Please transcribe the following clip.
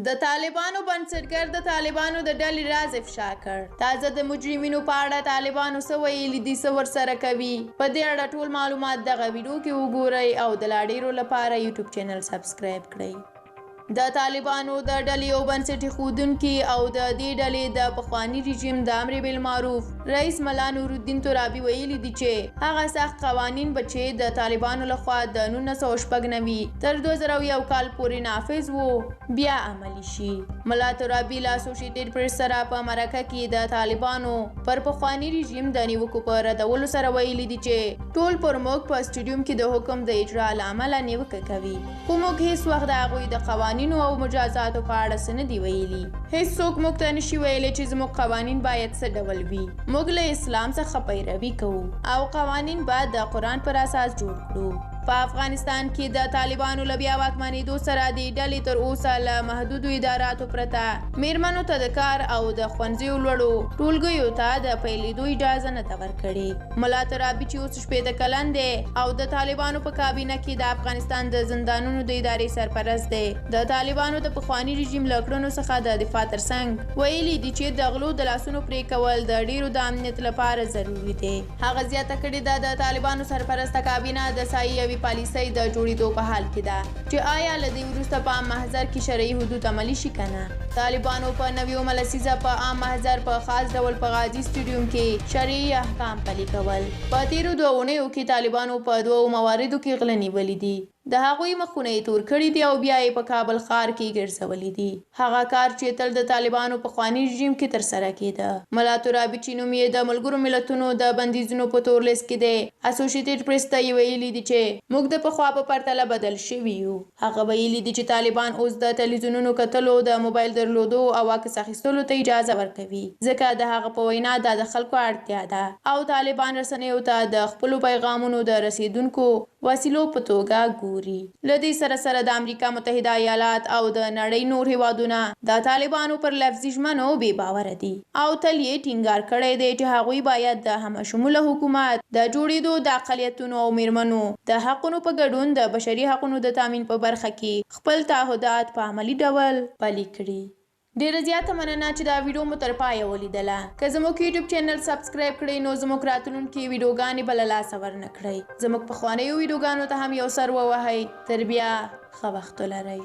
د طالبانو بنسټګر د طالبانو د ډلې راز افشا کړ. تازه د مجرمینو په اړه طالبانو څه ویلي دي، څه ورسره کوي، په دې اړه ټول معلومات دغه ویډیو کې وګورئ او د لا ډېرو لپاره یوټیوب چینل سبسکرایب کړئ. د طالبانو د ډلې یو بنسټ ایښودونکي او د دې ډلې د پخواني رژیم د امر بالمعروف رئیس ملا نورالدین ترابي ویلي دي چې هغه سخت قوانین به چې د طالبانو لخوا د 1996 تر 2001 کال پورې نافذ وو بیا عملي شي. ملا ترابي له اسوسییټډ پریس سره په مرکه کې د طالبانو پر پخواني رژیم د نیوکو په ردولو سره ویلي دي چې ټول پر موږ په سټیډیوم کې د حکم د اجرا له امله نیوکه کوي، خو موږ هیڅ وخت د هغوی د قوانینو او مجازاتو په اړه څه نه دي ویلي. هیڅوک موږ ته نشي ویلی چې زموږ قوانین باید څه ډول وي. موږ له اسلام څخه پیروي کوو او قوانین باید د قرآن پر اساس جوړ کړو. په افغانستان کې د طالبانو له بیا واکمنېدو سره د ډلې تر اوسه له محدودو اداراتو پرته میرمنو ته د کار او د ښوونځیو لوړو ټولګیو ته د پیلېدو اجازه نه ده ورکړې. ملا ترابي چې اوس 80 کلن دی او د طالبانو په کابینه کې د افغانستان د زندانونو د ادارې سرپرست دی، د طالبانو د پخواني رژیم له کړنو څخه د دفاع ترڅنګ ویلي دي چې د غلو د لاسونو پرې کول د ډېرو د امنیت لپاره ضروري دی. هغه زیاته کړې ده د طالبانو سرپرسته کابینه د سایې پالیسۍ د جوړېدو په حال کې ده چې آیا له دې وروسته په عام محضر کې شرعي حدود عملي شي که نه. طالبانو په 90 لسیزه په عام محضر په خاص ډول په غازي سټیډیوم کې شرعي احکام پلي کول. په تېرو 2 اونیو کې طالبانو په 2 مواردو کې غله نیولي دي. د هغوی مخونه یې تور کړي دي او بیا یې په کابل ښار کې ګرځولي دي، هغه کار چې تل د طالبانو پخواني رژیم کې ترسره کېده. ملا ترابي چې نوم یې د ملګرو ملتونو د بندیزونو په تور لیست کې دی، اسوسییټډ پریس ته یې ویلي دي چې موږ د پخوا په پرتله بدل شوي یو. هغه ویلي دي چې طالبان اوس د تلویزیونونو کتلو، د موبایل درلودو او عکس اخیستلو ته اجازه ورکوي، ځکه د هغه په وینا دا د خلکو اړتیا ده او طالبان رسنیو ته د خپلو پیغامونو د رسیدونکو وسیلو په توګه ګوري. له دې سره سره د امریکا متحده ایالات او د نړۍ نور هیوادونه د طالبانو پر لفظي ژمنو بې باوره دي او تل یې ټینګار کړی دی چې هغوی باید د همشموله حکومت د جوړېدو، د اقلیتونو او میرمنو د حقونو په ګډون د بشري حقونو د تامین په برخه کې خپل تعهدات په عملي ډول پلي کړي. ډیره زیاته مننه چې دا ویډیو مو تر پایه ولیدله. که زموږ یوټیوب چینل سبسکرایب کړئ نو زموږ راتلونکي ویډیوګانې به له لاسه ورنه کړئ. زموږ پخوانیو ویډیوګانو ته هم یو سر ووهئ. تر بیا ښه وخت ولرئ.